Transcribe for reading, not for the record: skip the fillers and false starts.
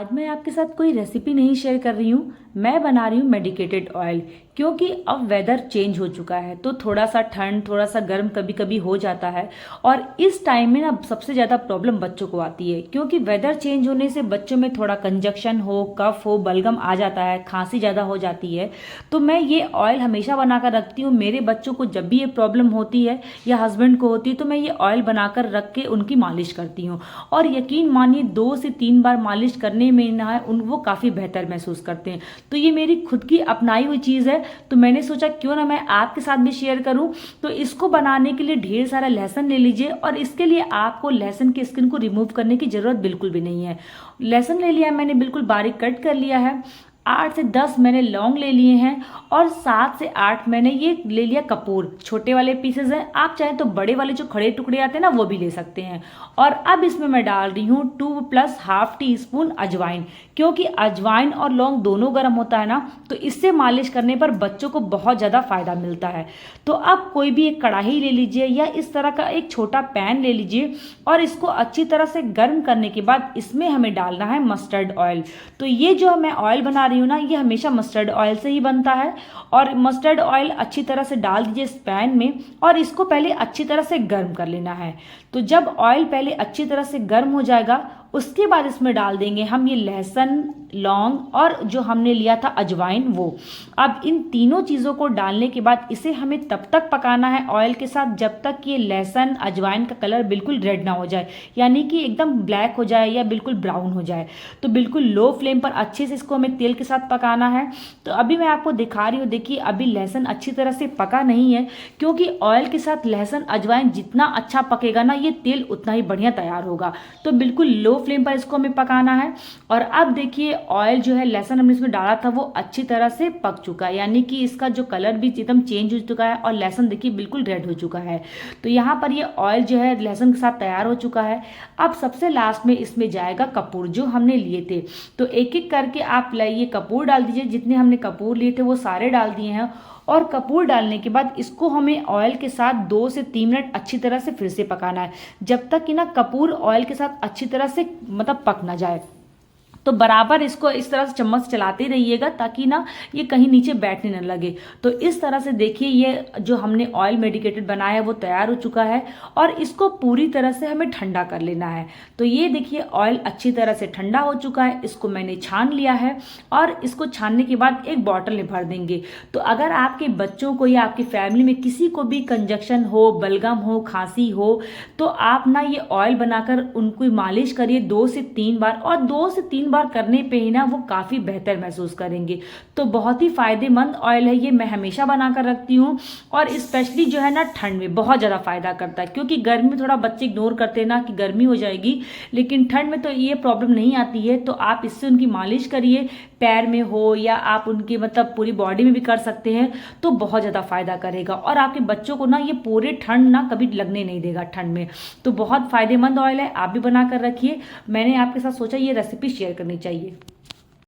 आज मैं आपके साथ कोई रेसिपी नहीं शेयर कर रही हूँ। मैं बना रही हूँ मेडिकेटेड ऑयल, क्योंकि अब वेदर चेंज हो चुका है तो थोड़ा सा ठंड थोड़ा सा गर्म कभी कभी हो जाता है। और इस टाइम में ना सबसे ज़्यादा प्रॉब्लम बच्चों को आती है, क्योंकि वेदर चेंज होने से बच्चों में थोड़ा कंजक्शन हो, कफ हो, बलगम आ जाता है, खांसी ज़्यादा हो जाती है। तो मैं ये ऑयल हमेशा बनाकर रखती हूँ। मेरे बच्चों को जब भी ये प्रॉब्लम होती है या हस्बैंड को होती है तो मैं ये ऑयल बनाकर रख के उनकी मालिश करती हूँ। और यकीन मानिए 2 से 3 बार मालिश करने में ना उन वो काफ़ी बेहतर महसूस करते हैं। तो ये मेरी खुद की अपनाई हुई चीज़ है, तो मैंने सोचा क्यों ना मैं आपके साथ भी शेयर करूं। तो इसको बनाने के लिए ढेर सारा लहसुन ले लीजिए, और इसके लिए आपको लहसुन की स्किन को रिमूव करने की ज़रूरत बिल्कुल भी नहीं है। लहसुन ले लिया मैंने, बिल्कुल बारीक कट कर लिया है। 8 से 10 मैंने लौंग ले लिए हैं, और 7 से 8 मैंने ये ले लिया कपूर। छोटे वाले पीसेज हैं, आप चाहें तो बड़े वाले जो खड़े टुकड़े आते हैं ना वो भी ले सकते हैं। और अब इसमें मैं डाल रही हूँ 2 + ½ टीस्पून अजवाइन, क्योंकि अजवाइन और लौंग दोनों गर्म होता है ना, तो इससे मालिश करने पर बच्चों को बहुत ज़्यादा फायदा मिलता है। तो अब कोई भी एक कढ़ाई ले लीजिए या इस तरह का एक छोटा पैन ले लीजिए, और इसको अच्छी तरह से गर्म करने के बाद इसमें हमें डालना है मस्टर्ड ऑयल। तो ये जो मैं ऑयल बना रही हूँ ना, ये हमेशा मस्टर्ड ऑयल से ही बनता है। और मस्टर्ड ऑयल अच्छी तरह से डाल दीजिए इस पैन में, और इसको पहले अच्छी तरह से गर्म कर लेना है। तो जब ऑयल पहले अच्छी तरह से गर्म हो जाएगा, उसके बाद इसमें डाल देंगे हम ये लहसुन, लौंग और जो हमने लिया था अजवाइन वो। अब इन तीनों चीज़ों को डालने के बाद इसे हमें तब तक पकाना है ऑयल के साथ जब तक ये लहसुन अजवाइन का कलर बिल्कुल रेड ना हो जाए, यानी कि एकदम ब्लैक हो जाए या बिल्कुल ब्राउन हो जाए। तो बिल्कुल लो फ्लेम पर अच्छे से इसको हमें तेल के साथ पकाना है। तो अभी मैं आपको दिखा रही हूँ, देखिए अभी लहसुन अच्छी तरह से पका नहीं है, क्योंकि ऑयल के साथ लहसुन अजवाइन जितना अच्छा पकेगा ना, ये तेल उतना ही बढ़िया तैयार होगा। तो बिल्कुल लो फ्लेम पर इसको हमें पकाना है। और अब देखिए ऑयल जो है, लहसुन हमने इसमें डाला था वो अच्छी तरह से पक चुका है, यानी कि इसका जो कलर भी एकदम चेंज हो चुका है, और लहसुन देखिए बिल्कुल रेड हो चुका है। तो यहाँ पर ये ऑयल जो है लहसुन के साथ तैयार हो चुका है। अब सबसे लास्ट में इसमें जाएगा कपूर जो हमने लिए थे। तो एक एक करके आप ये कपूर डाल दीजिए, जितने हमने कपूर लिए थे वो सारे डाल दिए हैं। और कपूर डालने के बाद इसको हमें ऑयल के साथ 2 से 3 मिनट अच्छी तरह से फिर से पकाना है, जब तक कि ना कपूर ऑयल के साथ अच्छी तरह से मतलब पक ना जाए। तो बराबर इसको इस तरह से चम्मच चलाते रहिएगा, ताकि ना ये कहीं नीचे बैठने न लगे। तो इस तरह से देखिए ये जो हमने ऑयल मेडिकेटेड बनाया है वो तैयार हो चुका है, और इसको पूरी तरह से हमें ठंडा कर लेना है। तो ये देखिए ऑयल अच्छी तरह से ठंडा हो चुका है, इसको मैंने छान लिया है, और इसको छानने के बाद एक बॉटल में भर देंगे। तो अगर आपके बच्चों को या आपकी फैमिली में किसी को भी कंजक्शन हो, बलगम हो, खांसी हो, तो आप ना ये ऑयल बनाकर उनको मालिश करिए 2 से 3 बार, और 2 से 3 बार करने पे ही ना वो काफ़ी बेहतर महसूस करेंगे। तो बहुत ही फायदेमंद ऑयल है ये, मैं हमेशा बनाकर रखती हूँ। और स्पेशली जो है ना ठंड में बहुत ज़्यादा फायदा करता है, क्योंकि गर्मी में थोड़ा बच्चे इग्नोर करते हैं ना कि गर्मी हो जाएगी, लेकिन ठंड में तो ये प्रॉब्लम नहीं आती है। तो आप इससे उनकी मालिश करिए, पैर में हो या आप उनकी मतलब पूरी बॉडी में भी कर सकते हैं, तो बहुत ज़्यादा फायदा करेगा। और आपके बच्चों को ना ये पूरे ठंड ना कभी लगने नहीं देगा ठंड में। तो बहुत फायदेमंद ऑयल है, आप भी बना कर रखिए। मैंने आपके साथ सोचा ये रेसिपी शेयर करनी चाहिए।